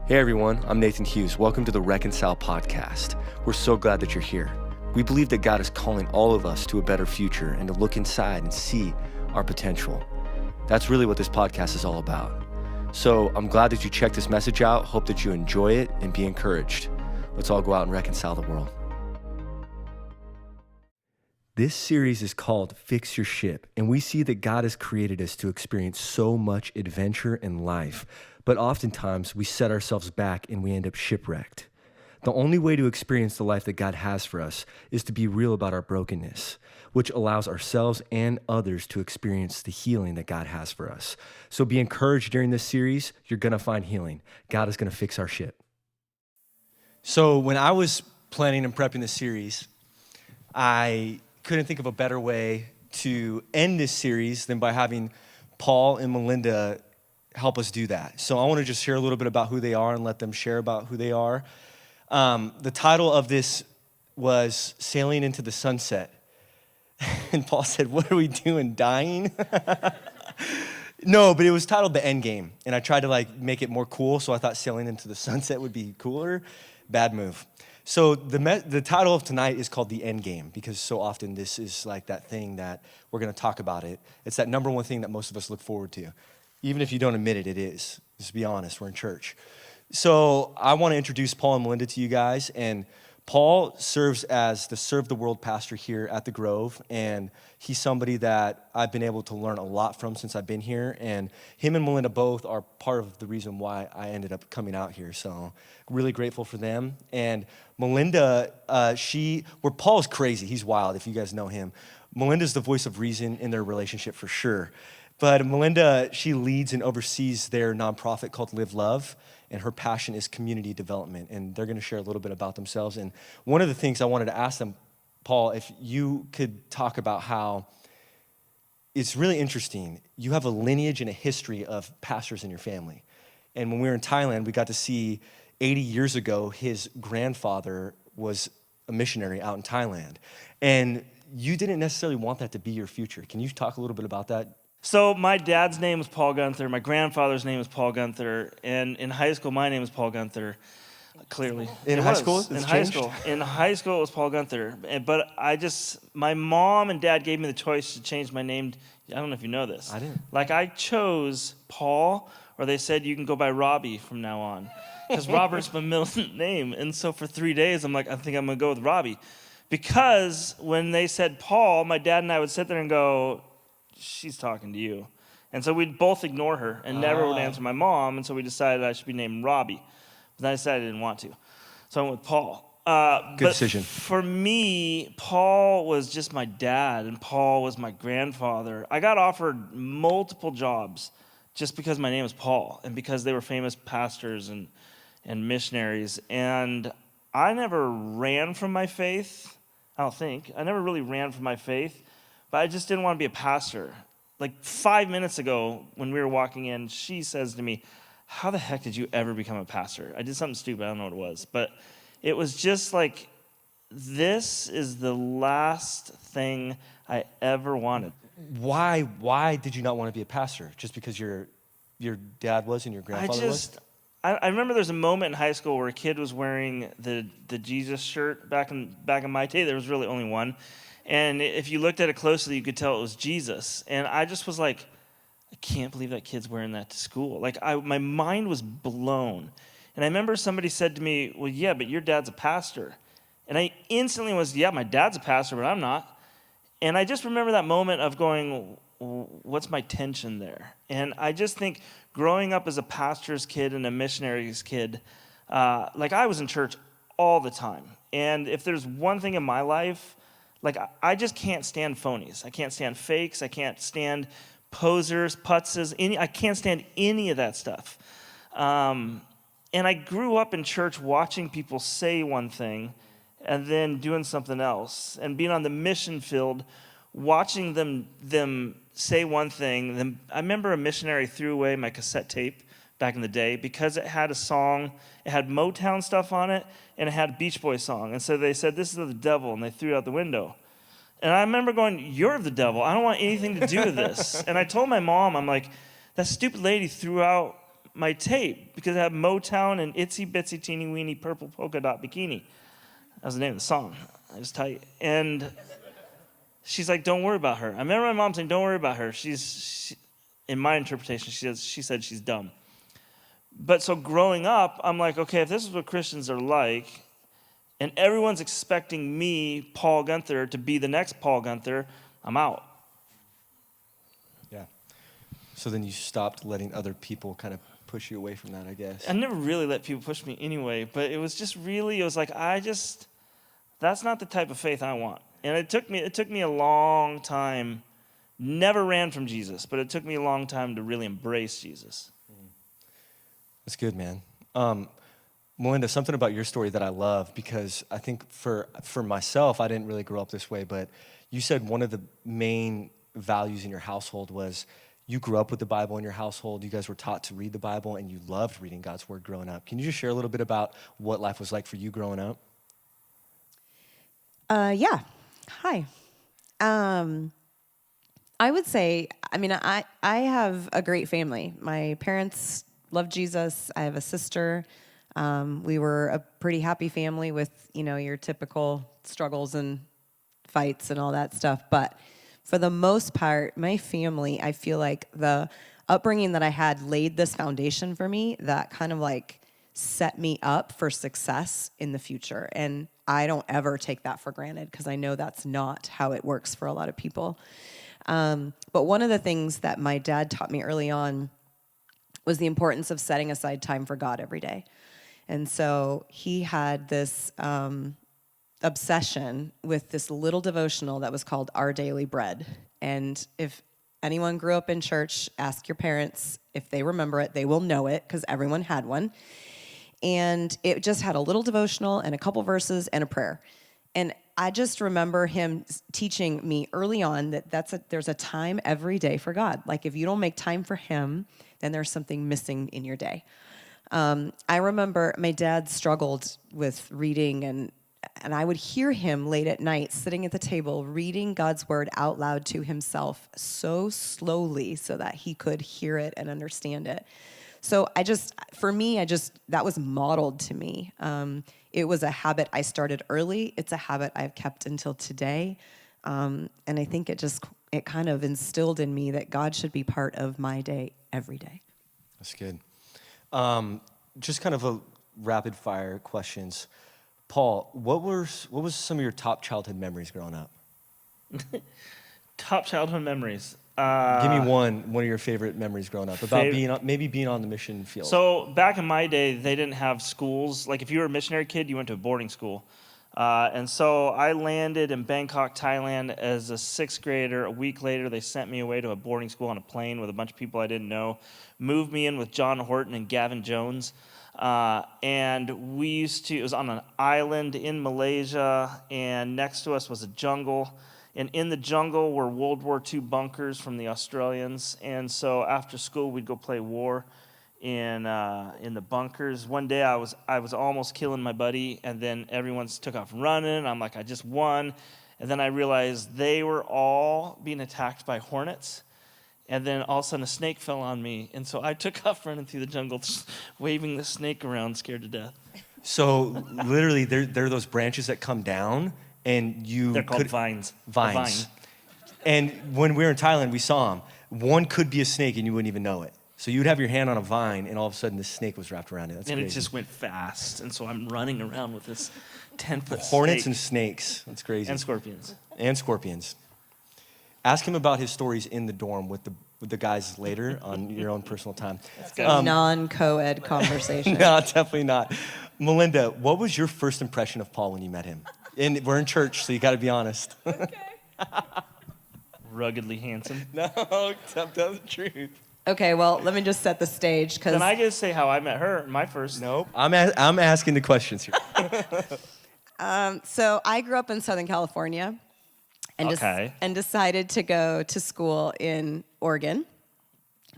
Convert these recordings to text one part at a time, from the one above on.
Hey everyone, I'm Nathan Hughes. Welcome to the Reconcile podcast. We're so glad that you're here. We believe that God is calling all of us to a better future and to look inside and see our potential. That's really what this podcast is all about. So I'm glad that you checked this message out. Hope that you enjoy it and be encouraged. Let's all go out and reconcile the world. This series is called Fix Your Ship, and we see that God has created us to experience so much adventure in life, but oftentimes we set ourselves back and we end up shipwrecked. The only way to experience the life that God has for us is to be real about our brokenness, which allows ourselves and others to experience the healing that God has for us. So be encouraged during this series. You're going to find healing. God is going to fix our ship. So when I was planning and prepping this series, I couldn't think of a better way to end this series than by having Paul and Melinda help us do that. So I want to just share a little bit about who they are and let them share about who they are. The title of this was Sailing into the Sunset. And Paul said, "What are we doing, dying?" No, but it was titled The End Game. And I tried to make it more cool, so I thought Sailing into the Sunset would be cooler. Bad move. So the title of tonight is called The End Game, because so often this is like that thing that we're going to talk about it. It's that number one thing that most of us look forward to. Even if you don't admit it, it is. Just be honest, we're in church. So I want to introduce Paul and Melinda to you guys. And Paul serves as the Serve the World pastor here at the Grove, and he's somebody that I've been able to learn a lot from since I've been here, and him and Melinda both are part of the reason why I ended up coming out here, so really grateful for them. And Melinda, where Paul's crazy, he's wild if you guys know him. Melinda's the voice of reason in their relationship for sure. But Melinda, she leads and oversees their nonprofit called Live Love, and her passion is community development, and they're going to share a little bit about themselves. And one of the things I wanted to ask them, Paul, if you could talk about how it's really interesting. You have a lineage and a history of pastors in your family. And when we were in Thailand, we got to see 80 years ago, his grandfather was a missionary out in Thailand. And you didn't necessarily want that to be your future. Can you talk a little bit about that? So my dad's name was Paul Gunther. My grandfather's name was Paul Gunther. And in high school, my name was Paul Gunther, clearly. In high school? In high school, it was Paul Gunther. But my mom and dad gave me the choice to change my name. I don't know if you know this. I didn't. I chose Paul, or they said you can go by Robbie from now on. Because Robert's my middle name. And so for 3 days, I'm like, I think I'm going to go with Robbie. Because when they said Paul, my dad and I would sit there and go, she's talking to you. And so we'd both ignore her and never would answer my mom. And so we decided I should be named Robbie. But then I decided I didn't want to. So I went with Paul. Good decision. For me, Paul was just my dad, and Paul was my grandfather. I got offered multiple jobs just because my name was Paul and because they were famous pastors and missionaries. And I never ran from my faith, I don't think. I never really ran from my faith. But I just didn't want to be a pastor. 5 minutes ago, when we were walking in, she says to me, "How the heck did you ever become a pastor?" I did something stupid. I don't know what it was. But it was just this is the last thing I ever wanted. Why did you not want to be a pastor? Just because your dad was and your grandfather was? I remember there's a moment in high school where a kid was wearing the Jesus shirt. Back in my day, there was really only one. And if you looked at it closely, you could tell it was Jesus. And I just was like, I can't believe that kid's wearing that to school. My mind was blown. And I remember somebody said to me, "Well, yeah, but your dad's a pastor." And I instantly was, yeah, my dad's a pastor, but I'm not. And I just remember that moment of going, what's my tension there? And I just think growing up as a pastor's kid and a missionary's kid, I was in church all the time. And if there's one thing in my life, I just can't stand phonies. I can't stand fakes. I can't stand posers, putzes. I can't stand any of that stuff. And I grew up in church watching people say one thing and then doing something else. And being on the mission field, watching them say one thing. Then I remember a missionary threw away my cassette tape back in the day because it had a song, it had Motown stuff on it, and it had a Beach Boys song. And so they said, "This is of the devil," and they threw it out the window. And I remember going, "You're of the devil. I don't want anything to do with this." And I told my mom, I'm like, that stupid lady threw out my tape because it had Motown and Itsy Bitsy Teeny Weeny Purple Polka Dot Bikini. That was the name of the song. It was tight. And she's like, don't worry about her. I remember my mom saying, don't worry about her. In my interpretation, she said she's dumb. But so growing up, I'm like, okay, if this is what Christians are like, and everyone's expecting me, Paul Gunther, to be the next Paul Gunther, I'm out. Yeah. So then you stopped letting other people kind of push you away from that, I guess. I never really let people push me anyway, but it was just really, it was like, that's not the type of faith I want. And it took me a long time, never ran from Jesus, but it took me a long time to really embrace Jesus. That's good, man. Melinda, something about your story that I love, because I think for myself, I didn't really grow up this way, but you said one of the main values in your household was you grew up with the Bible in your household. You guys were taught to read the Bible, and you loved reading God's word growing up. Can you just share a little bit about what life was like for you growing up? Yeah. Hi. I would say, I have a great family. My parents love Jesus. I have a sister. We were a pretty happy family with, your typical struggles and fights and all that stuff. But for the most part, my family, I feel like the upbringing that I had laid this foundation for me that kind of like set me up for success in the future. And I don't ever take that for granted because I know that's not how it works for a lot of people. But one of the things that my dad taught me early on was the importance of setting aside time for God every day. And so he had this obsession with this little devotional that was called Our Daily Bread. And if anyone grew up in church, ask your parents if they remember it. They will know it because everyone had one. And it just had a little devotional and a couple verses and a prayer. And I just remember him teaching me early on that there's a time every day for God. Like if you don't make time for him, then there's something missing in your day. I remember my dad struggled with reading, and I would hear him late at night sitting at the table reading God's word out loud to himself so slowly so that he could hear it and understand it. So that was modeled to me. It was a habit I started early. It's a habit I've kept until today. And I think it kind of instilled in me that God should be part of my day every day. That's good. Just kind of a rapid fire questions. Paul, what was some of your top childhood memories growing up? Top childhood memories. Give me one of your favorite memories growing up about being on the mission field. So back in my day, they didn't have schools. Like if you were a missionary kid, you went to a boarding school. And so I landed in Bangkok, Thailand as a sixth grader. A week later, they sent me away to a boarding school on a plane with a bunch of people I didn't know, moved me in with John Horton and Gavin Jones. And it was on an island in Malaysia, and next to us was a jungle. And in the jungle were World War II bunkers from the Australians. And so after school, we'd go play war in the bunkers. One day I was almost killing my buddy, and then everyone took off running. I'm like, I just won. And then I realized they were all being attacked by hornets. And then all of a sudden a snake fell on me. And so I took off running through the jungle, waving the snake around, scared to death. So literally, there are those branches that come down, and they're called vines. Vines. And when we were in Thailand, we saw them. One could be a snake, and you wouldn't even know it. So you would have your hand on a vine, and all of a sudden, this snake was wrapped around it. That's and crazy. It just went fast. And so I'm running around with this 10-foot Hornets snake. and snakes. That's crazy. And scorpions. Ask him about his stories in the dorm with the guys later on your own personal time. That's a non-co-ed conversation. No, definitely not. Melinda, what was your first impression of Paul when you met him? And we're in church, so you got to be honest. Okay. Ruggedly handsome. No, tell the truth. Okay, well, let me just set the stage. Then I get to say how I met her, my first. Nope. I'm asking the questions here. So I grew up in Southern California and decided to go to school in Oregon,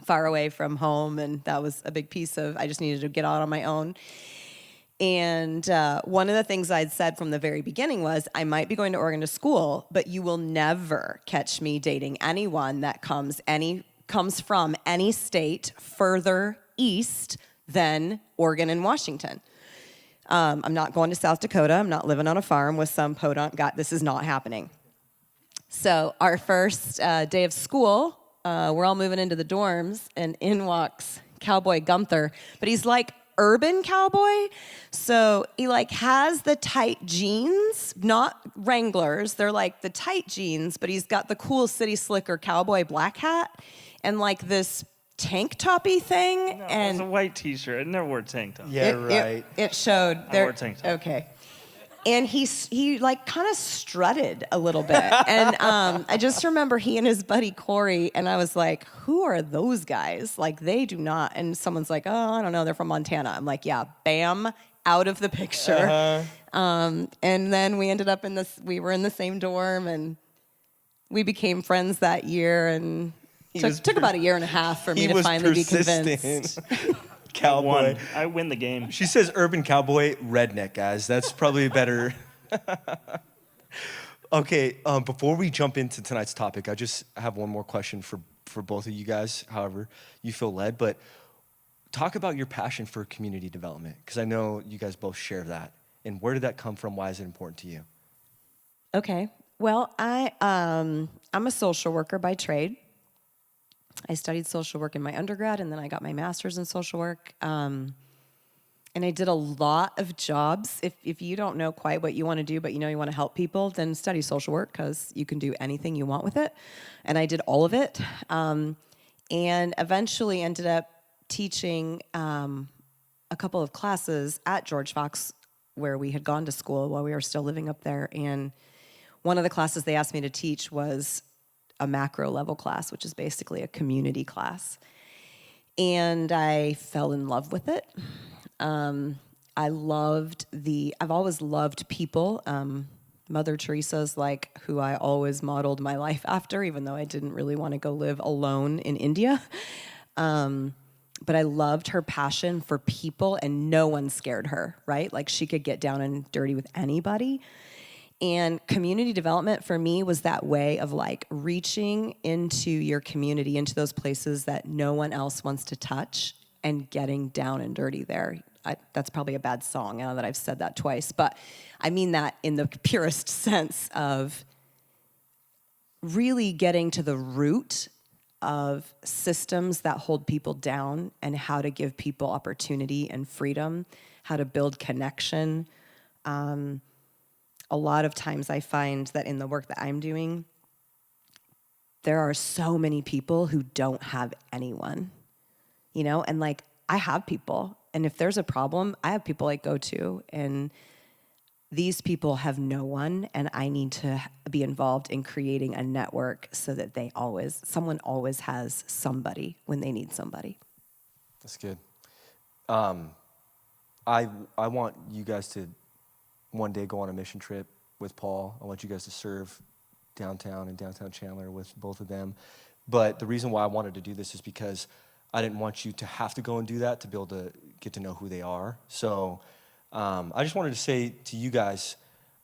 far away from home, and that was a big piece of, I just needed to get out on my own. And one of the things I'd said from the very beginning was, I might be going to Oregon to school, but you will never catch me dating anyone that comes from any state further east than Oregon and Washington. I'm not going to South Dakota. I'm not living on a farm with some podunk guy. This is not happening. So our first day of school, we're all moving into the dorms, and in walks Cowboy Gunther. But he's like urban cowboy. So he like has the tight jeans, not Wranglers. They're like the tight jeans, but he's got the cool city slicker cowboy black hat and like this tank toppy thing. No, and it's a white T-shirt. I never wore a tank top. Yeah, right. It showed. I wore a tank top. Okay. And he like kind of strutted a little bit. And I just remember he and his buddy Corey, and I was like, who are those guys? Like, they do not. And someone's like, oh, I don't know, they're from Montana. I'm like, yeah, bam, out of the picture. Uh-huh. And then we ended up we were in the same dorm, and we became friends that year. And took about a year and a half for me to finally be convinced. Cowboy. I win the game. She says urban cowboy, redneck, guys. That's probably better. Okay, before we jump into tonight's topic, I just have one more question for both of you guys, however you feel led. But talk about your passion for community development, because I know you guys both share that. And where did that come from? Why is it important to you? Okay. Well, I'm a social worker by trade. I studied social work in my undergrad, and then I got my master's in social work. And I did a lot of jobs. If you don't know quite what you want to do, but you know you want to help people, then study social work, because you can do anything you want with it. And I did all of it. And eventually ended up teaching a couple of classes at George Fox, where we had gone to school while we were still living up there. And one of the classes they asked me to teach was a macro level class, which is basically a community class. And I fell in love with it. I've always loved people. Mother Teresa's like who I always modeled my life after, even though I didn't really want to go live alone in India. But I loved her passion for people, and no one scared her, right? Like, she could get down and dirty with anybody. And community development for me was that way of like reaching into your community, into those places that no one else wants to touch, and getting down and dirty there. That's probably a bad song, I know that I've said that twice, but I mean that in the purest sense of really getting to the root of systems that hold people down, and how to give people opportunity and freedom, how to build connection. A lot of times I find that in the work that I'm doing, there are so many people who don't have anyone, you know? And like, I have people, and if there's a problem, I have people I go to, and these people have no one, and I need to be involved in creating a network so that someone always has somebody when they need somebody. That's good. I want you guys to one day go on a mission trip with Paul. I want you guys to serve downtown and downtown Chandler with both of them. But the reason why I wanted to do this is because I didn't want you to have to go and do that to be able to get to know who they are. So I just wanted to say to you guys,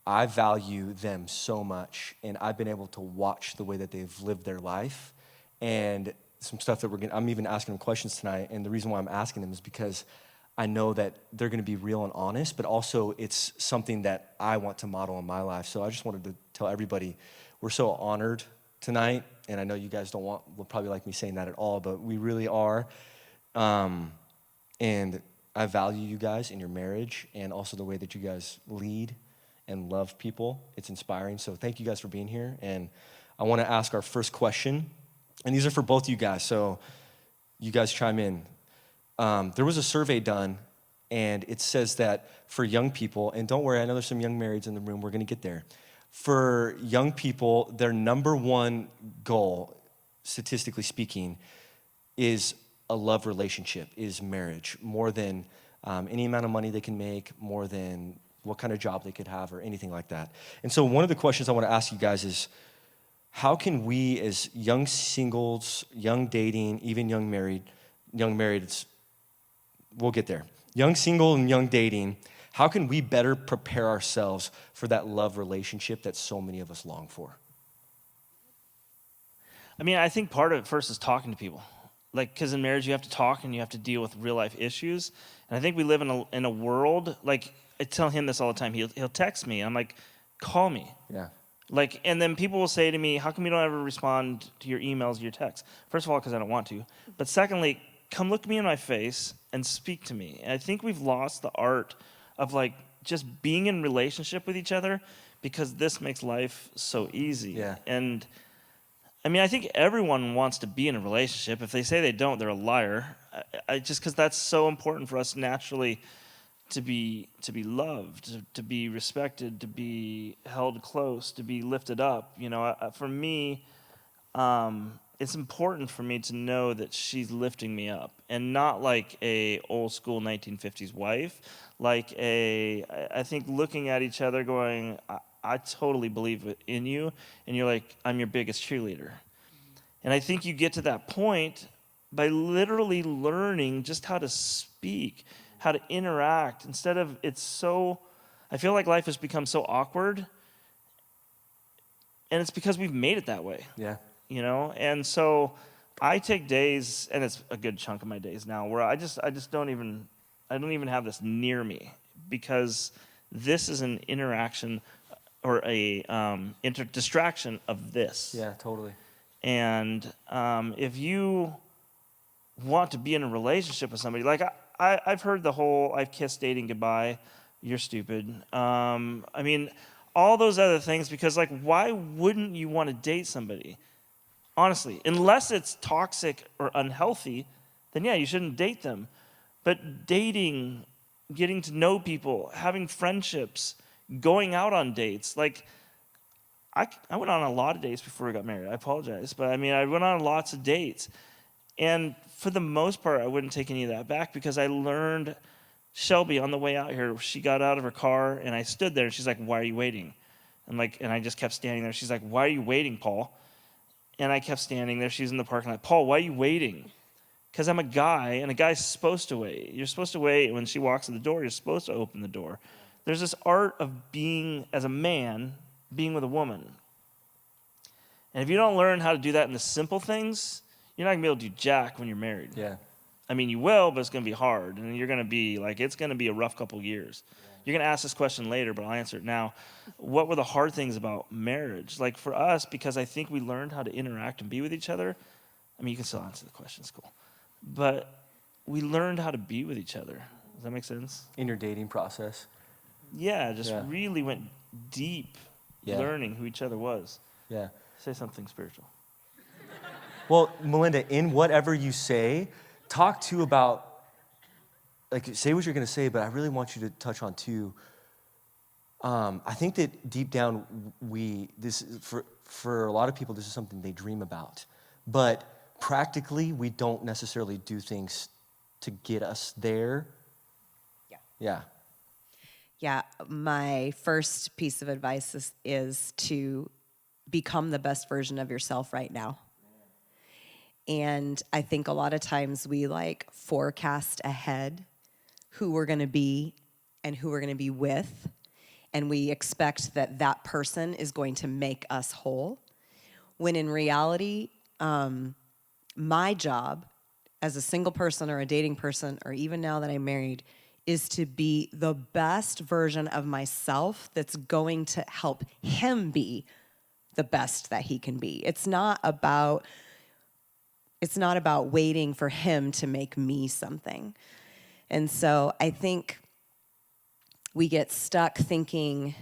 I value them so much, and I've been able to watch the way that they've lived their life, and some stuff that I'm even asking them questions tonight. And the reason why I'm asking them is because I know that they're going to be real and honest, but also it's something that I want to model in my life. So I just wanted to tell everybody, we're so honored tonight, and I know you guys will probably like me saying that at all, but we really are. And I value you guys in your marriage, and also the way that you guys lead and love people. It's inspiring. So thank you guys for being here. And I want to ask our first question, and these are for both you guys, so you guys chime in. There was a survey done, and it says that for young people, and don't worry, I know there's some young marrieds in the room, we're going to get there. For young people, their number one goal, statistically speaking, is a love relationship, is marriage, more than any amount of money they can make, more than what kind of job they could have or anything like that. And so one of the questions I want to ask you guys is, how can we as young singles, young dating, even young married, we'll get there. Young single and young dating, how can we better prepare ourselves for that love relationship that so many of us long for? I mean, I think part of it first is talking to people. like, because in marriage you have to talk and you have to deal with real life issues. And I think we live in a world, like, I tell him this all the time. He'll text me. I'm like, call me. Yeah. Like, and then people will say to me, how come you don't ever respond to your emails, your texts? First of all, because I don't want to. But secondly, come look me in my face and speak to me. And I think we've lost the art of, like, just being in relationship with each other because this makes life so easy. Yeah. And I mean, I think everyone wants to be in a relationship. If they say they don't, they're a liar. I just because that's so important for us naturally to be loved, to be respected, to be held close, to be lifted up. You know, for me, it's important for me to know that she's lifting me up, and not like a old school 1950s wife, like I think looking at each other going, I totally believe in you, and you're like, I'm your biggest cheerleader. And I think you get to that point by literally learning just how to speak, how to interact, instead of I feel like life has become so awkward, and it's because we've made it that way. Yeah. You know? And so I take days, and it's a good chunk of my days now, where I just don't even have this near me, because this is an interaction or a distraction of this. Yeah, totally. And if you want to be in a relationship with somebody, like I've heard the whole I've kissed dating goodbye, you're stupid. I mean, all those other things, because, like, why wouldn't you want to date somebody? Honestly, unless it's toxic or unhealthy, then yeah, you shouldn't date them. But dating, getting to know people, having friendships, going out on dates, like, I went on a lot of dates before I got married. I apologize. But I mean, I went on lots of dates. And for the most part, I wouldn't take any of that back, because I learned, Shelby, on the way out here, she got out of her car and I stood there and she's like, why are you waiting? And I just kept standing there. She's like, why are you waiting, Paul? And I kept standing there. She's in the parking lot. Paul, why are you waiting? Because I'm a guy, and a guy's supposed to wait. You're supposed to wait. When she walks in the door, you're supposed to open the door. There's this art of being, as a man, being with a woman. And if you don't learn how to do that in the simple things, you're not going to be able to do jack when you're married. Yeah. I mean, you will, but it's going to be hard. And you're going to be, like, it's going to be a rough couple years. You're going to ask this question later, but I'll answer it now. What were the hard things about marriage? Like, for us, because I think we learned how to interact and be with each other. I mean, you can still answer the question, it's cool. But we learned how to be with each other. Does that make sense? In your dating process. Yeah, just really went deep learning who each other was. Yeah. Say something spiritual. Well, Melinda, in whatever you say, talk too about, like, say what you're going to say, but I really want you to touch on too. I think that deep down, for a lot of people, this is something they dream about. But practically, we don't necessarily do things to get us there. Yeah. Yeah. Yeah, my first piece of advice is to become the best version of yourself right now. And I think a lot of times we, like, forecast ahead who we're going to be and who we're going to be with, and we expect that that person is going to make us whole, when in reality, my job as a single person or a dating person, or even now that I'm married, is to be the best version of myself that's going to help him be the best that he can be. It's not about waiting for him to make me something. And so I think we get stuck thinking,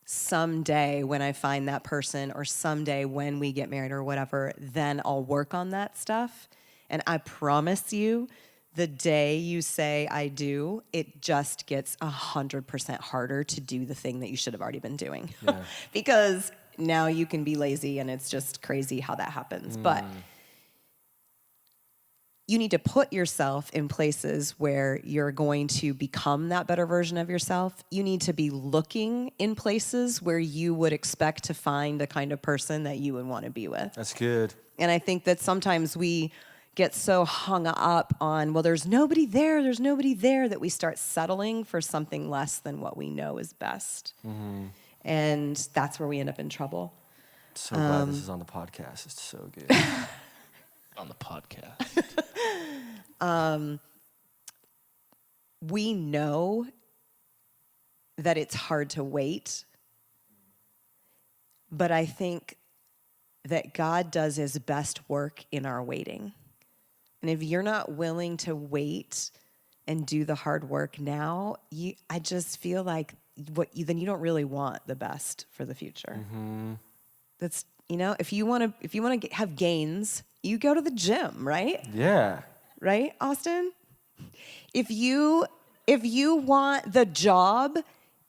someday when I find that person, or someday when we get married or whatever, then I'll work on that stuff. And I promise you, the day you say I do, it just gets 100% harder to do the thing that you should have already been doing. Yeah. Because now you can be lazy, and it's just crazy how that happens. But you need to put yourself in places where you're going to become that better version of yourself. You need to be looking in places where you would expect to find the kind of person that you would want to be with. That's good. And I think that sometimes we get so hung up on, well, there's nobody there, that we start settling for something less than what we know is best. Mm-hmm. And that's where we end up in trouble. So glad this is on the podcast. It's so good. On the podcast. We know that it's hard to wait, but I think that God does his best work in our waiting. And if you're not willing to wait and do the hard work now, I just feel like then you don't really want the best for the future. That's, if you want to have gains, you go to the gym, right? Yeah. Right, Austin? If you want the job,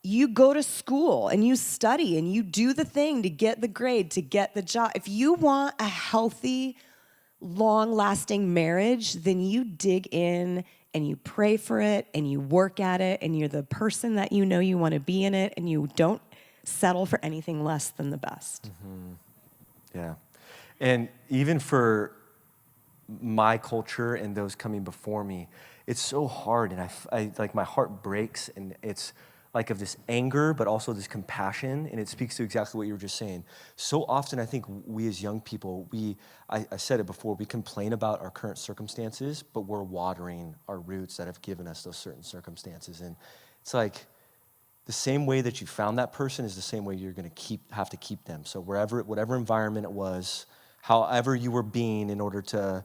you go to school and you study and you do the thing to get the grade, to get the job. If you want a healthy, long-lasting marriage, then you dig in and you pray for it and you work at it and you're the person that you know you want to be in it and you don't settle for anything less than the best. Yeah. And even for my culture and those coming before me, it's so hard, and I like my heart breaks, and it's like of this anger, but also this compassion, and it speaks to exactly what you were just saying. So often, I think we as young people, I said it before, we complain about our current circumstances, but we're watering our roots that have given us those certain circumstances, and it's like the same way that you found that person is the same way you're going to have to keep them. So whatever environment it was, however you were being in order to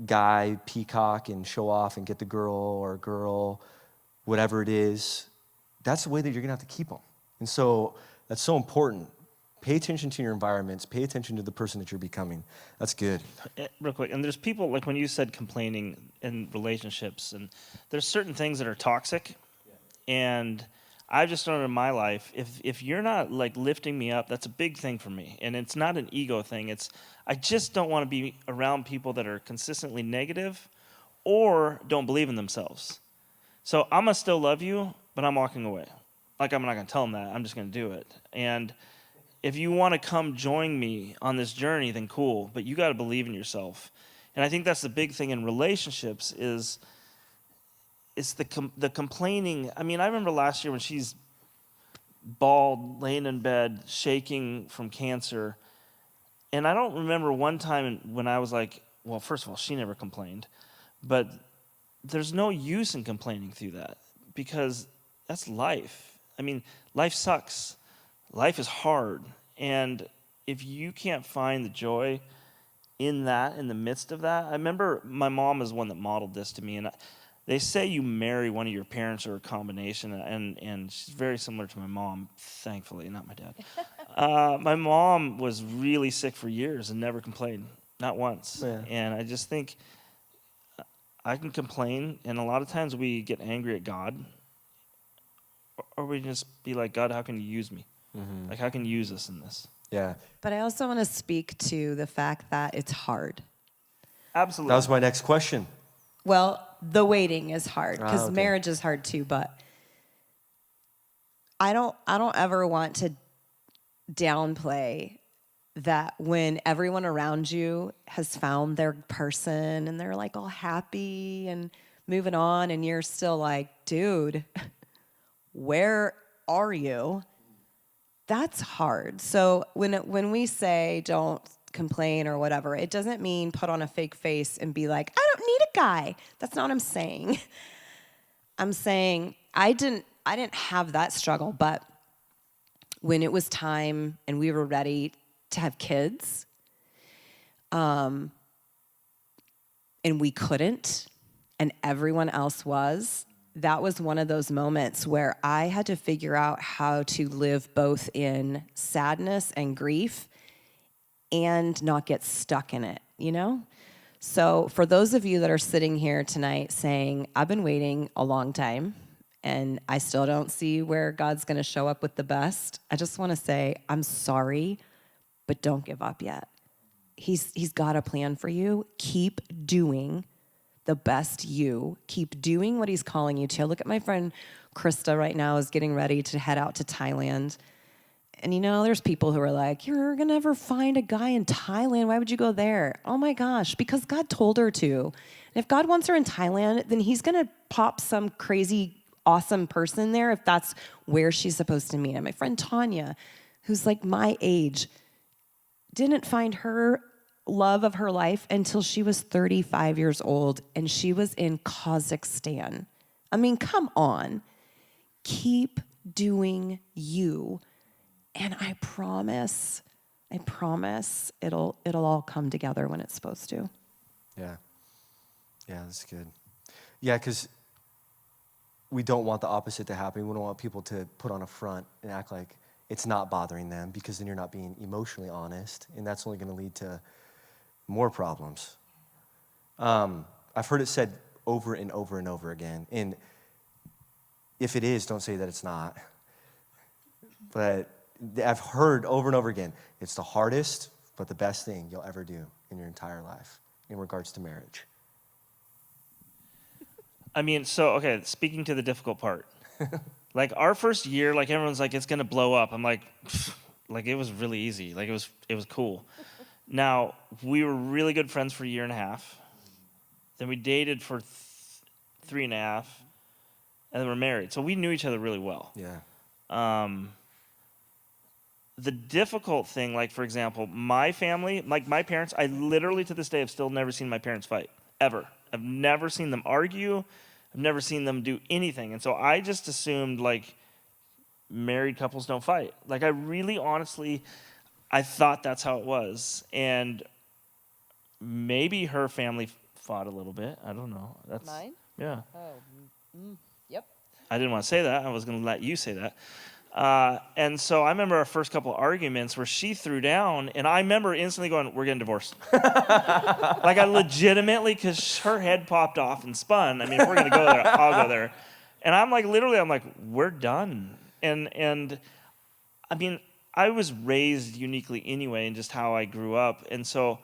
guy, peacock, and show off and get the girl, whatever it is, that's the way that you're going to have to keep them. And so that's so important. Pay attention to your environments. Pay attention to the person that you're becoming. That's good. Real quick, and there's people, like when you said complaining in relationships, and there's certain things that are toxic, and I've just known in my life, if you're not like lifting me up, that's a big thing for me. And it's not an ego thing. I just don't want to be around people that are consistently negative or don't believe in themselves. So I'm going to still love you, but I'm walking away. Like, I'm not going to tell them that. I'm just going to do it. And if you want to come join me on this journey, then cool. But you got to believe in yourself. And I think that's the big thing in relationships is it's the complaining. I mean, I remember last year when she's bald, laying in bed, shaking from cancer. And I don't remember one time when I was like, well, first of all, she never complained. But there's no use in complaining through that because that's life. I mean, life sucks. Life is hard. And if you can't find the joy in that, in the midst of that, I remember my mom is one that modeled this to me. And they say you marry one of your parents or a combination, and she's very similar to my mom, thankfully, not my dad. My mom was really sick for years and never complained, not once. Yeah. And I just think I can complain, and a lot of times we get angry at God, or we just be like, God, how can you use me? Mm-hmm. Like, how can you use us in this? Yeah. But I also want to speak to the fact that it's hard. Absolutely. That was my next question. Well, the waiting is hard because okay. marriage is hard too, but I don't ever want to downplay that when everyone around you has found their person and they're like all happy and moving on and you're still like, dude, where are you? That's hard. So when we say don't complain or whatever, it doesn't mean put on a fake face and be like, I don't need a guy. That's not what I'm saying. I'm saying I didn't have that struggle, but when it was time and we were ready to have kids, and we couldn't, and everyone else was, that was one of those moments where I had to figure out how to live both in sadness and grief and not get stuck in it, you know? So for those of you that are sitting here tonight saying, I've been waiting a long time and I still don't see where God's going to show up with the best, I just want to say, I'm sorry, but don't give up yet. He's got a plan for you. Keep doing the best you. Keep doing what he's calling you to. Look at my friend Krista right now is getting ready to head out to Thailand. And you know, there's people who are like, you're going to never find a guy in Thailand. Why would you go there? Oh my gosh, because God told her to. And if God wants her in Thailand, then he's going to pop some crazy, awesome person there if that's where she's supposed to meet him. My friend Tanya, who's like my age, didn't find her love of her life until she was 35 years old and she was in Kazakhstan. I mean, come on. Keep doing you. And I promise it'll all come together when it's supposed to. Yeah. Yeah, that's good. Yeah, because we don't want the opposite to happen. We don't want people to put on a front and act like it's not bothering them, because then you're not being emotionally honest, and that's only going to lead to more problems. I've heard it said over and over and over again, and if it is, don't say that it's not. But I've heard over and over again, it's the hardest but the best thing you'll ever do in your entire life in regards to marriage. I mean, so, okay, speaking to the difficult part. Like, our first year, like, everyone's like, it's going to blow up. I'm like, it was really easy. Like, it was cool. Now, we were really good friends for a year and a half. Then we dated for 3.5, and then we're married. So we knew each other really well. Yeah. The difficult thing, like, for example, my family, like my parents, I literally to this day have still never seen my parents fight, ever. I've never seen them argue. I've never seen them do anything. And so I just assumed, like, married couples don't fight. Like, I really honestly, I thought that's how it was. And maybe her family fought a little bit. I don't know. That's Mine? Yeah. Oh, yep. I didn't want to say that. I was going to let you say that. And so I remember our first couple arguments where she threw down, and I remember instantly going, we're getting divorced. Like, I legitimately, because her head popped off and spun. I mean, if we're going to go there, I'll go there. And I'm like, literally, I'm like, we're done. And I mean, I was raised uniquely anyway in just how I grew up. And so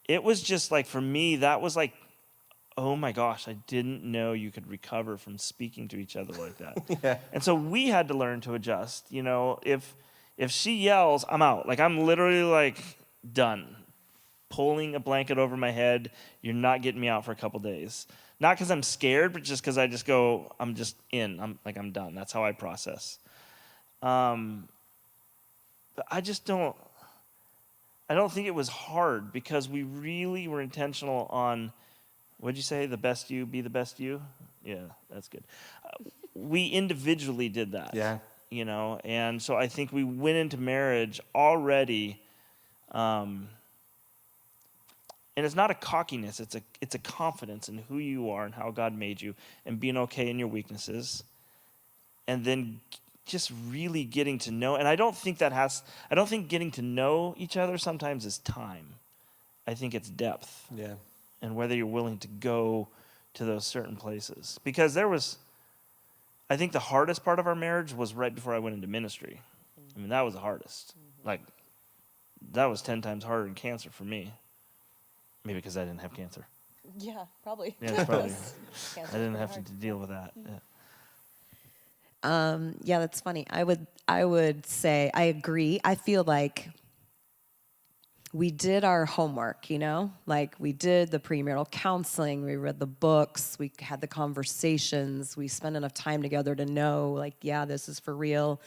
it was just like, for me, that was like, oh my gosh, I didn't know you could recover from speaking to each other like that. Yeah. And so we had to learn to adjust. You know, if she yells, I'm out. Like, I'm literally like done. Pulling a blanket over my head, you're not getting me out for a couple days. Not because I'm scared, but just because I just go, I'm just in. I'm done. That's how I process. But I don't think it was hard, because we really were intentional on, what'd you say? The best you, be the best you? Yeah, that's good. We individually did that. Yeah. You know, and so I think we went into marriage already, and it's not a cockiness, it's a confidence in who you are and how God made you, and being okay in your weaknesses, and then just really getting to know. And I don't think getting to know each other sometimes is time. I think it's depth. Yeah. And whether you're willing to go to those certain places. Because I think the hardest part of our marriage was right before I went into ministry. I mean, that was the hardest. Like, that was 10 times harder than cancer for me. Maybe because I didn't have cancer. Yeah, probably. Yeah, it's probably. I didn't have to deal with that. Yeah. Yeah, that's funny. I would say I agree. I feel like we did our homework, you know? Like, we did the premarital counseling, we read the books, we had the conversations, we spent enough time together to know, like, yeah, this is for real.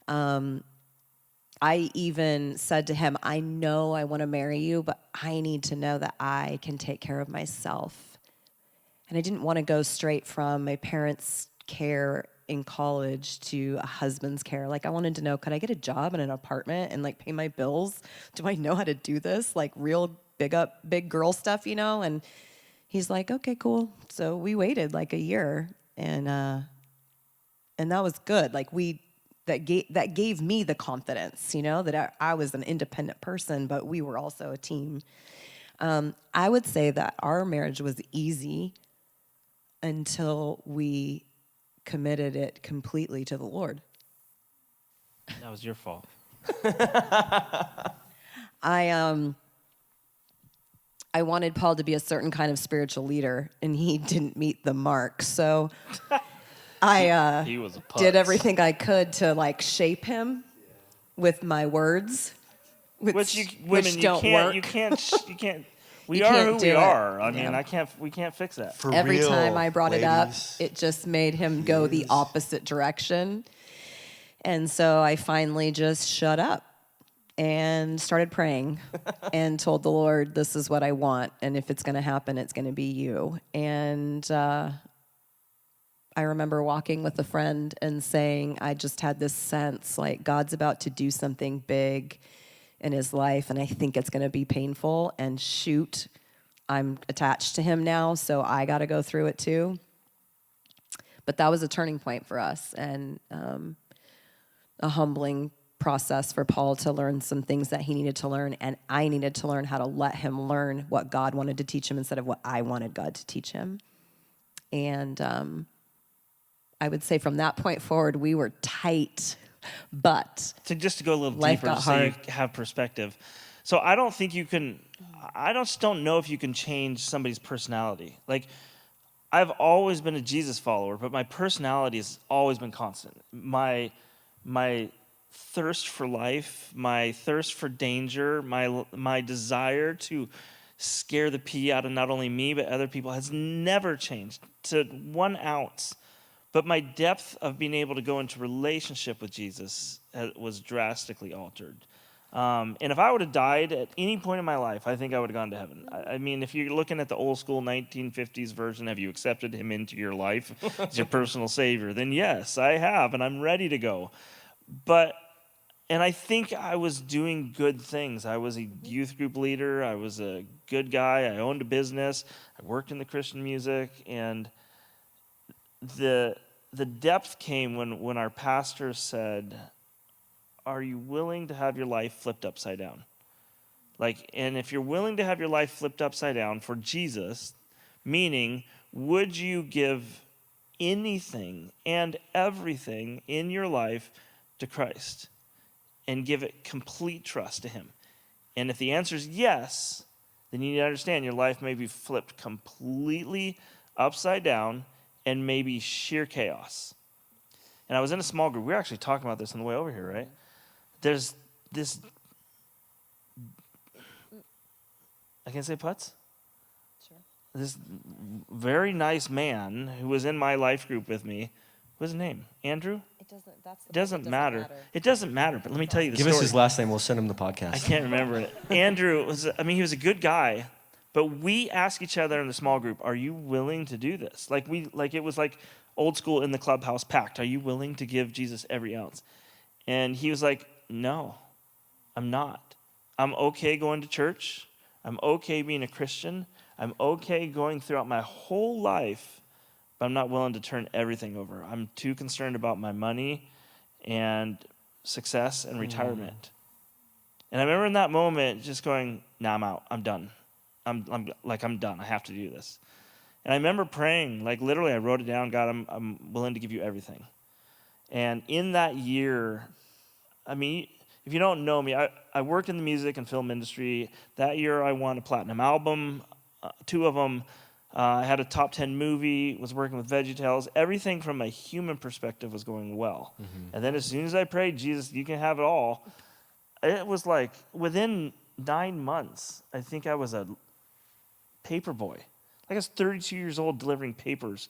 I even said to him, I know I want to marry you, but I need to know that I can take care of myself. And I didn't want to go straight from my parents' care in college to a husband's care. Like, I wanted to know, could I get a job in an apartment and like pay my bills? Do I know how to do this? Like, real big girl stuff, you know? And he's like, okay, cool. So we waited like a year, and that was good. Like, that gave me the confidence, you know, that I was an independent person, but we were also a team. I would say that our marriage was easy until we committed it completely to the Lord. That was your fault. I wanted Paul to be a certain kind of spiritual leader, and he didn't meet the mark. So I He was a putz. did everything I could to like shape him with my words, which don't work. You can't. We You are can't who do we it. are. I Yeah. mean, we can't fix that. For Every real, time I brought it up, ladies. it just made him go the opposite direction. And so I finally just shut up. and started praying and told the Lord, this is what I want. And if it's going to happen, it's going to be you. And I remember walking with a friend and saying, I just had this sense like God's about to do something big in his life, and I think it's going to be painful. And shoot, I'm attached to him now, so I got to go through it too. But that was a turning point for us, and a humbling process for Paul to learn some things that he needed to learn, and I needed to learn how to let him learn what God wanted to teach him instead of what I wanted God to teach him. And I would say from that point forward, we were tight, but So just to go a little life deeper, got just so you hard. have perspective. So I don't think you can, I just don't know if you can change somebody's personality. Like, I've always been a Jesus follower, but my personality has always been constant. My thirst for life, my thirst for danger, my desire to scare the pee out of not only me but other people has never changed to 1 ounce. But my depth of being able to go into relationship with Jesus was drastically altered. And if I would have died at any point in my life, I think I would have gone to heaven. I mean, if you're looking at the old school 1950s version, have you accepted him into your life as your personal savior? Then yes, I have, and I'm ready to go. And I think I was doing good things. I was a youth group leader. I was a good guy. I owned a business. I worked in the Christian music. And the depth came when our pastor said, are you willing to have your life flipped upside down? Like, and if you're willing to have your life flipped upside down for Jesus, meaning, would you give anything and everything in your life to Christ and give it complete trust to him? And if the answer is yes, then you need to understand your life may be flipped completely upside down and maybe sheer chaos. And I was in a small group. We were actually talking about this on the way over here, right? There's this, I can't say putz? Sure. This very nice man who was in my life group with me. What's his name? Andrew? It doesn't. That's the It doesn't matter. It doesn't matter, but let me tell you the Give story. us his last name. We'll send him the podcast. I can't remember it. Andrew he was a good guy, but we asked each other in the small group, are you willing to do this? It was like old school in the clubhouse pact. Are you willing to give Jesus every ounce? And he was like, no, I'm not. I'm okay going to church. I'm okay being a Christian. I'm okay going throughout my whole life, but I'm not willing to turn everything over. I'm too concerned about my money and success and retirement. And I remember in that moment just going, nah, I'm out. I'm done. I'm done. I have to do this. And I remember praying, like literally I wrote it down, God, I'm willing to give you everything. And in that year, I mean, if you don't know me, I worked in the music and film industry. That year I won a platinum album, 2 of them. I had a top 10 movie, was working with VeggieTales. Everything from a human perspective was going well. Mm-hmm. And then as soon as I prayed, Jesus, you can have it all, it was like within 9 months, I think I was a paper boy. Like I was 32 years old delivering papers.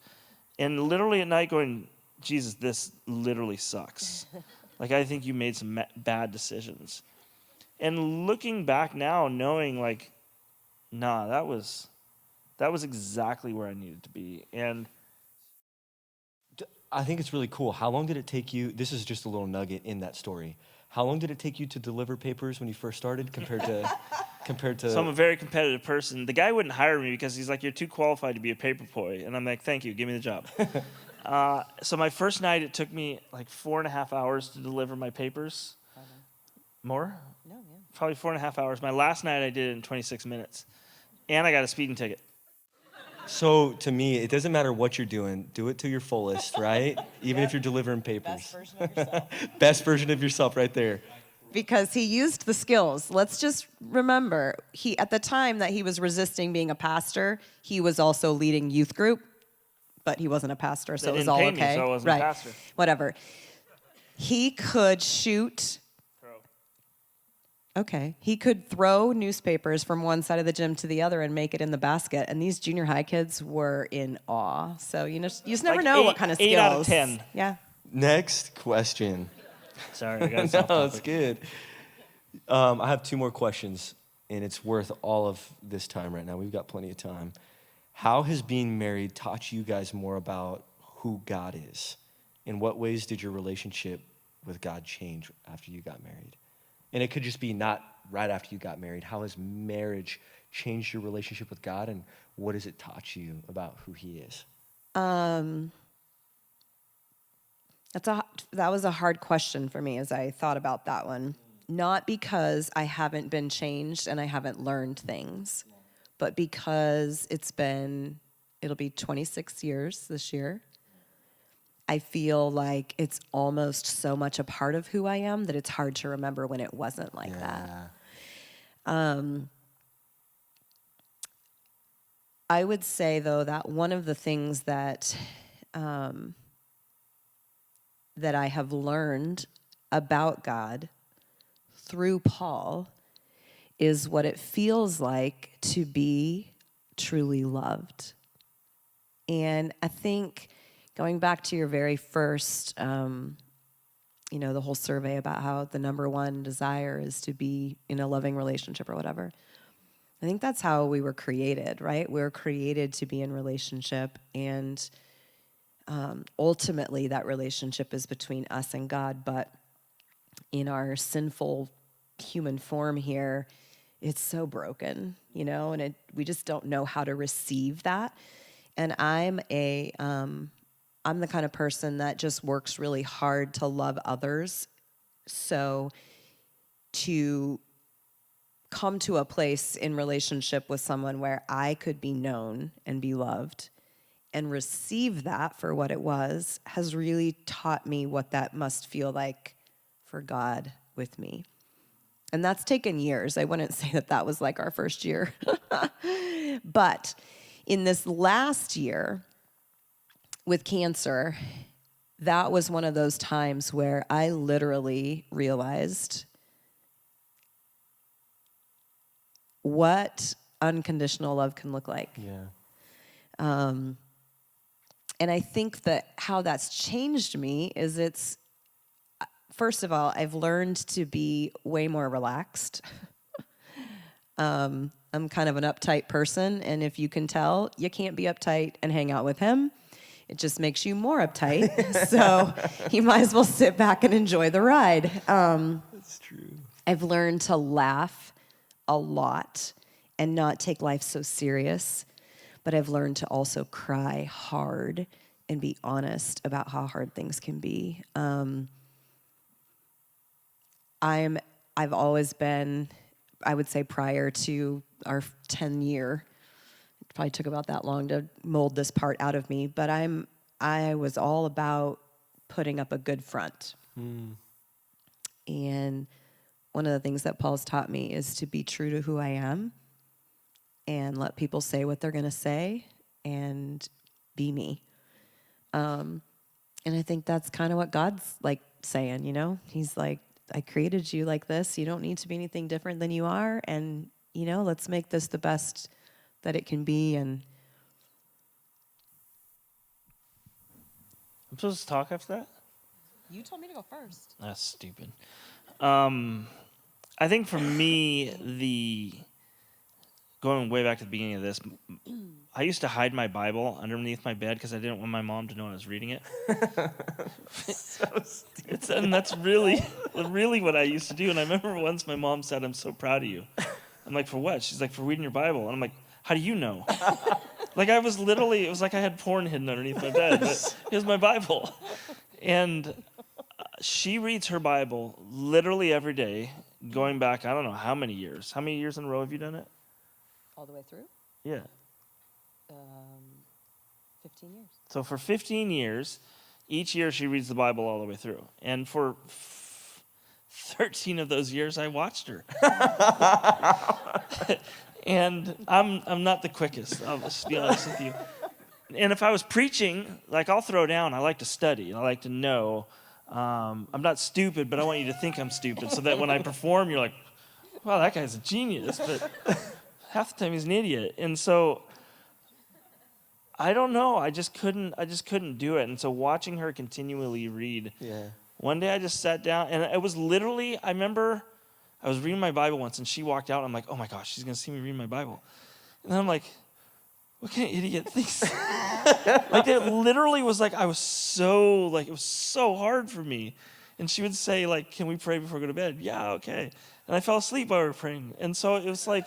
And literally at night going, Jesus, this literally sucks. Like, I think you made some bad decisions. And looking back now, knowing like, nah, that was exactly where I needed to be. And I think it's really cool. How long did it take you? This is just a little nugget in that story. How long did it take you to deliver papers when you first started compared to? So I'm a very competitive person. The guy wouldn't hire me because he's like, you're too qualified to be a paper boy. And I'm like, thank you, give me the job. So my first night, it took me like 4.5 hours to deliver my papers. More? No, yeah. Probably 4.5 hours. My last night, I did it in 26 minutes. And I got a speeding ticket. So to me, it doesn't matter what you're doing. Do it to your fullest, right? Even if you're delivering papers. Best version of yourself. Best version of yourself right there. Because he used the skills. Let's just remember, at the time that he was resisting being a pastor, he was also leading youth group, but he wasn't a pastor, so it was all okay. They didn't pay me, so I wasn't a pastor. Whatever. He could shoot. Okay. He could throw newspapers from one side of the gym to the other and make it in the basket. And these junior high kids were in awe. So, you just never know what kind of skills. 8 out of 10. Yeah. Next question. Sorry, I got to No, it's good. I have two more questions, and it's worth all of this time right now. We've got plenty of time. How has being married taught you guys more about who God is? In what ways did your relationship with God change after you got married? And it could just be not right after you got married. How has marriage changed your relationship with God, and what has it taught you about who he is? That was a hard question for me as I thought about that one. Not because I haven't been changed and I haven't learned things, but because it'll be 26 years this year. I feel like it's almost so much a part of who I am that it's hard to remember when it wasn't like that. I would say, though, that one of the things that that I have learned about God through Paul is what it feels like to be truly loved. And I think going back to your very first, the whole survey about how the number one desire is to be in a loving relationship or whatever. I think that's how we were created, right? We were created to be in relationship, and ultimately that relationship is between us and God, but in our sinful human form here, it's so broken, and we just don't know how to receive that. And I'm the kind of person that just works really hard to love others. So to come to a place in relationship with someone where I could be known and be loved and receive that for what it was has really taught me what that must feel like for God with me. And that's taken years. I wouldn't say that was like our first year. But in this last year with cancer, that was one of those times where I literally realized what unconditional love can look like. Yeah. And I think that how that's changed me is first of all, I've learned to be way more relaxed. I'm kind of an uptight person, and if you can tell, you can't be uptight and hang out with him. It just makes you more uptight. So you might as well sit back and enjoy the ride. That's true. I've learned to laugh a lot and not take life so serious, but I've learned to also cry hard and be honest about how hard things can be. I've always been, I would say prior to our 10-year, it probably took about that long to mold this part out of me, but I was all about putting up a good front. And one of the things that Paul's taught me is to be true to who I am and let people say what they're going to say and be me. And I think that's kind of what God's like saying, He's like, I created you like this. You don't need to be anything different than you are. And, let's make this the best that it can be. And I'm supposed to talk after that? you told me to go first. That's stupid. I think for me, going way back to the beginning of this, I used to hide my Bible underneath my bed because I didn't want my mom to know I was reading it. And that's really what I used to do. And I remember once my mom said, "I'm so proud of you." I'm like, "For what?" She's like, "For reading your Bible." And I'm like, "How do you know?" Like it was like I had porn hidden underneath my bed, but it was my Bible. And she reads her Bible literally every day, going back, I don't know how many years. How many years in a row have you done it? All the way through? Yeah. 15 years. So for 15 years, each year she reads the Bible all the way through. And for 13 of those years, I watched her. And I'm not the quickest, I'll just be honest with you. And if I was preaching, like I'll throw down, I like to study, I like to know. I'm not stupid, but I want you to think I'm stupid so that when I perform, you're like, wow, that guy's a genius. But half the time he's an idiot. And so I don't know. I just couldn't do it. And so watching her continually read. Yeah. One day I just sat down, and it was literally, I remember I was reading my Bible once, and she walked out. I'm like, oh my gosh, she's gonna see me read my Bible. And then I'm like, what kind of idiot thinks? Like, it literally was like, it was so hard for me. And she would say, like, can we pray before we go to bed? Yeah, okay. And I fell asleep while we were praying. And so it was like,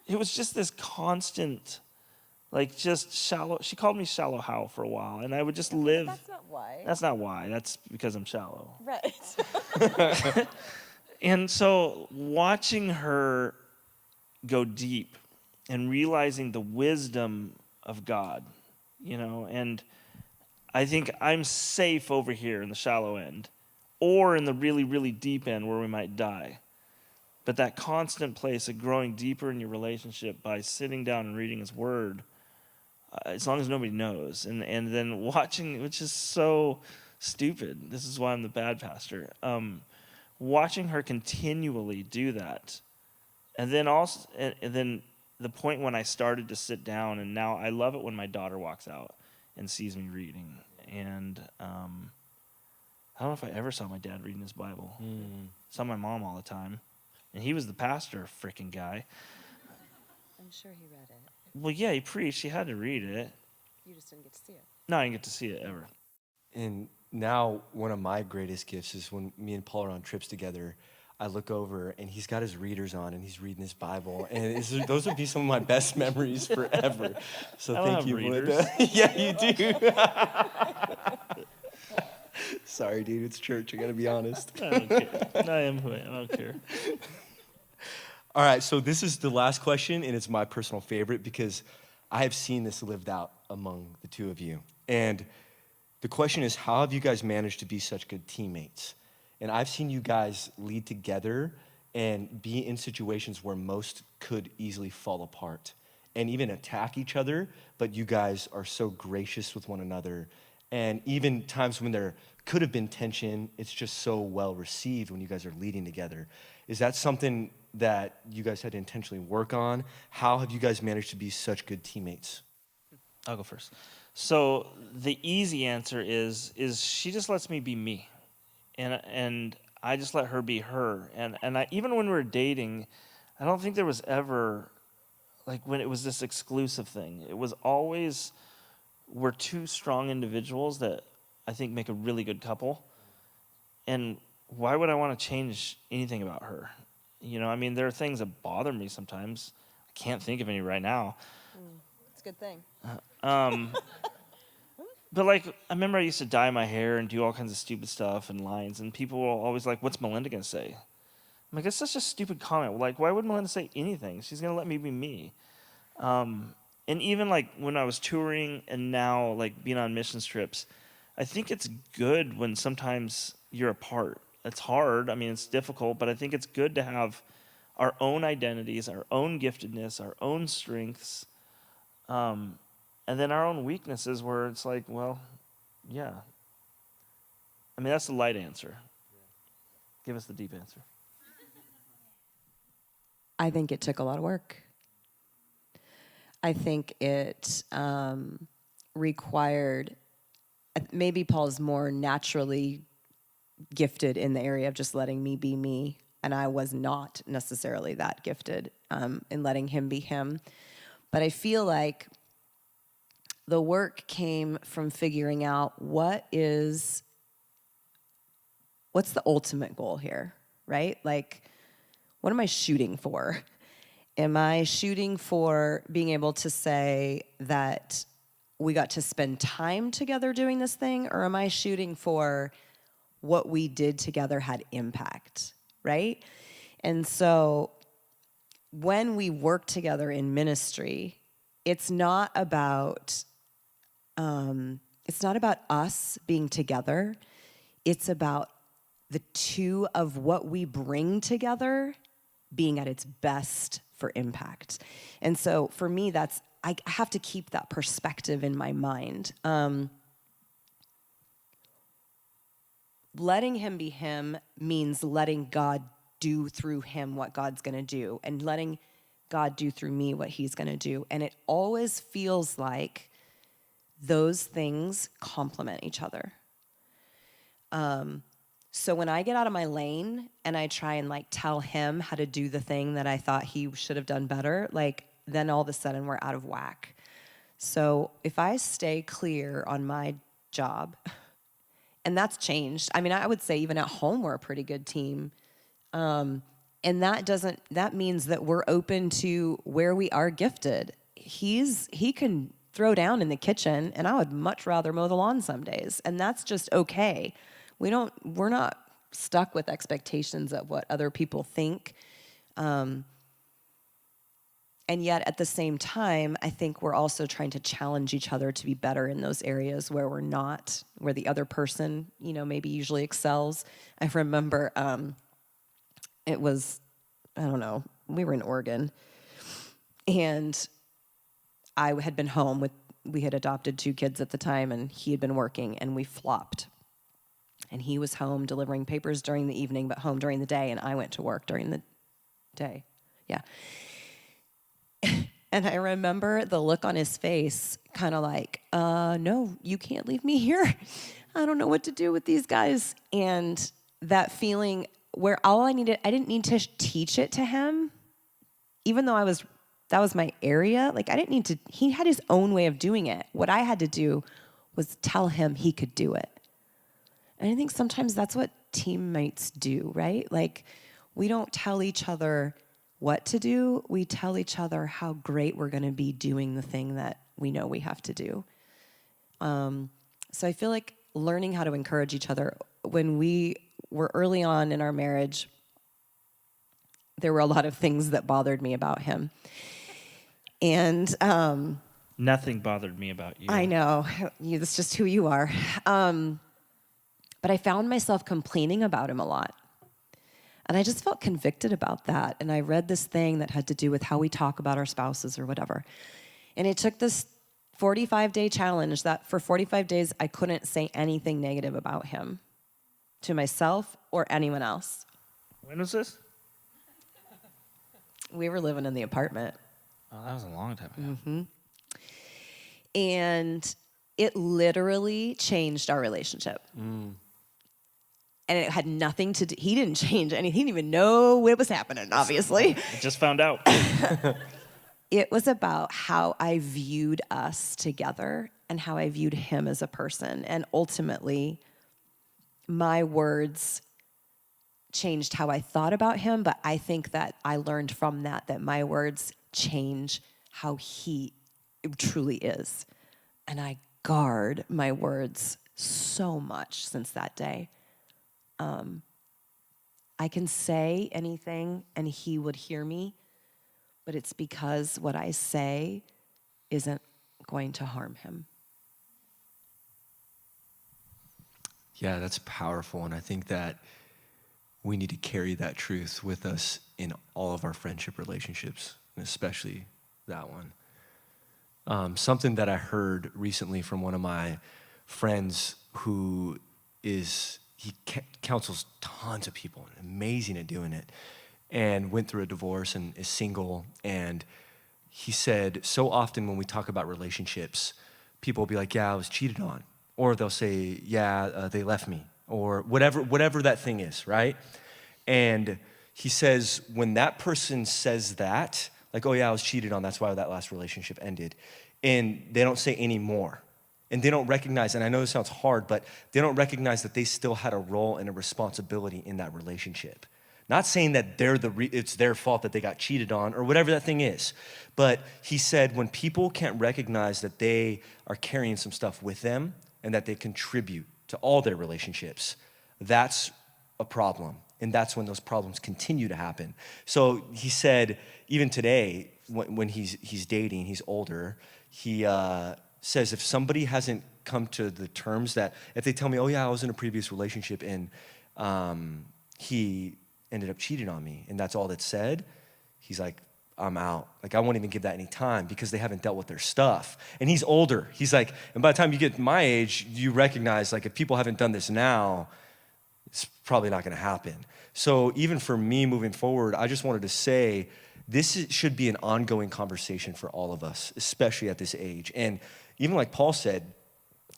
it was just this constant, like, just shallow. She called me Shallow Hal for a while, and I would just live. That's not why. That's not why. That's because I'm shallow. Right. And so watching her go deep and realizing the wisdom of God, and I think I'm safe over here in the shallow end or in the really, really deep end where we might die. But that constant place of growing deeper in your relationship by sitting down and reading his word, as long as nobody knows, and then watching, which is so stupid. This is why I'm the bad pastor. Watching her continually do that, and then also, and then the point when I started to sit down, and now I love it when my daughter walks out and sees me reading. And I don't know if I ever saw my dad reading his Bible. Saw my mom all the time, and he was the pastor, frickin' guy. I'm sure he read it. Well, yeah, he preached. He had to read it. You just didn't get to see it. No, I didn't get to see it ever. And now one of my greatest gifts is when me and Paul are on trips together, I look over and he's got his readers on and he's reading his Bible. And those would be some of my best memories forever. So I don't thank have you, readers. Melinda. Yeah, you do. Sorry, dude, it's church. I got to be honest. I don't care. I am who I am. I don't care. All right, so this is the last question, and it's my personal favorite because I have seen this lived out among the two of you. And the question is, how have you guys managed to be such good teammates? And I've seen you guys lead together and be in situations where most could easily fall apart and even attack each other, but you guys are so gracious with one another. And even times when there could have been tension, it's just so well received when you guys are leading together. Is that something that you guys had to intentionally work on? How have you guys managed to be such good teammates? I'll go first. So the easy answer is she just lets me be me, and I just let her be her. And I, even when we were dating, I don't think there was ever, like, when it was this exclusive thing. It was always, we're two strong individuals that I think make a really good couple. And why would I want to change anything about her? I mean, there are things that bother me sometimes. I can't think of any right now. It's a good thing. But, like, I remember I used to dye my hair and do all kinds of stupid stuff and lines, and people were always like, what's Melinda going to say? I'm like, that's such a stupid comment. Like, why would Melinda say anything? She's going to let me be me. And even, like, when I was touring and now, like, being on missions trips, I think it's good when sometimes you're apart. It's hard. I mean, it's difficult, but I think it's good to have our own identities, our own giftedness, our own strengths, and then our own weaknesses where it's like, well, yeah. I mean, that's the light answer. Give us the deep answer. I think it took a lot of work. I think it required, maybe Paul's more naturally gifted in the area of just letting me be me, and I was not necessarily that gifted in letting him be him. But I feel like the work came from figuring out what's the ultimate goal here, right? Like, what am I shooting for? Am I shooting for being able to say that we got to spend time together doing this thing, or am I shooting for what we did together had impact, right? And so when we work together in ministry, it's not about us being together. It's about the two of what we bring together being at its best for impact. And so for me, I have to keep that perspective in my mind. Letting him be him means letting God do through him what God's going to do, and letting God do through me what he's going to do. And it always feels like those things complement each other. So when I get out of my lane and I try and like tell him how to do the thing that I thought he should have done better, like then all of a sudden we're out of whack. So if I stay clear on my job, and that's changed. I mean, I would say even at home we're a pretty good team. And that means that we're open to where we are gifted. He can throw down in the kitchen, and I would much rather mow the lawn some days. And that's just okay. We're not stuck with expectations of what other people think. And yet at the same time, I think we're also trying to challenge each other to be better in those areas where we're not, where the other person, maybe usually excels. I remember it was, I don't know, we were in Oregon, and I had been home we had adopted 2 kids at the time, and he had been working, and we flopped. And he was home delivering papers during the evening, but home during the day, and I went to work during the day. Yeah. And I remember the look on his face, kind of like, no, you can't leave me here. I don't know what to do with these guys. And that feeling where I didn't need to teach it to him, even though that was my area. Like, I didn't need to, he had his own way of doing it. What I had to do was tell him he could do it. And I think sometimes that's what teammates do, right? Like, we don't tell each other what to do. We tell each other how great we're going to be doing the thing that we know we have to do. So I feel like learning how to encourage each other. When we were early on in our marriage, there were a lot of things that bothered me about him. And Nothing bothered me about you. I know. That's just who you are. But I found myself complaining about him a lot. And I just felt convicted about that. And I read this thing that had to do with how we talk about our spouses or whatever. And it took this 45-day challenge that for 45 days, I couldn't say anything negative about him to myself or anyone else. When was this? We were living in the apartment. Oh, that was a long time ago. Mm-hmm. And it literally changed our relationship. And it had nothing to do, he didn't change anything. He didn't even know what was happening, obviously. I just found out. It was about how I viewed us together and how I viewed him as a person. And ultimately, my words changed how I thought about him, but I think that I learned from that my words change how he truly is. And I guard my words so much since that day. I can say anything and he would hear me, but it's because what I say isn't going to harm him. Yeah, that's powerful. And I think that we need to carry that truth with us in all of our friendship relationships, and especially that one. Something that I heard recently from one of my friends who he counsels tons of people, amazing at doing it, and went through a divorce and is single. And he said, so often when we talk about relationships, people will be like, yeah, I was cheated on. Or they'll say, yeah, they left me. Or whatever that thing is, right? And he says, when that person says that, like, oh yeah, I was cheated on, that's why that last relationship ended, and they don't say any more. And they don't recognize, and I know this sounds hard, but they don't recognize that they still had a role and a responsibility in that relationship. Not saying that it's their fault that they got cheated on or whatever that thing is. But he said when people can't recognize that they are carrying some stuff with them and that they contribute to all their relationships, that's a problem. And that's when those problems continue to happen. So he said, even today, when he's dating, he's older, he says if somebody hasn't come to the terms that, if they tell me, oh yeah, I was in a previous relationship and he ended up cheating on me, and that's all that's said, he's like, I'm out. Like, I won't even give that any time because they haven't dealt with their stuff. And he's older. He's like, and by the time you get my age, you recognize, like, if people haven't done this now, it's probably not gonna happen. So even for me moving forward, I just wanted to say, should be an ongoing conversation for all of us, especially at this age. And even like Paul said,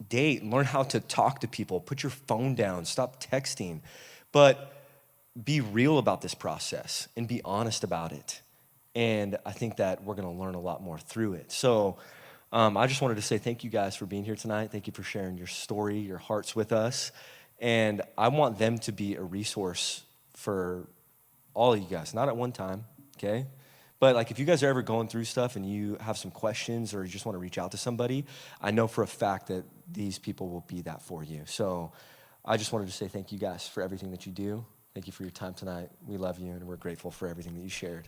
date, learn how to talk to people, put your phone down, stop texting, but be real about this process and be honest about it. And I think that we're going to learn a lot more through it. So I just wanted to say thank you guys for being here tonight. Thank you for sharing your story, your hearts with us. And I want them to be a resource for all of you guys, not at one time, okay? But like if you guys are ever going through stuff and you have some questions or you just want to reach out to somebody, I know for a fact that these people will be that for you. So I just wanted to say thank you guys for everything that you do. Thank you for your time tonight. We love you and we're grateful for everything that you shared.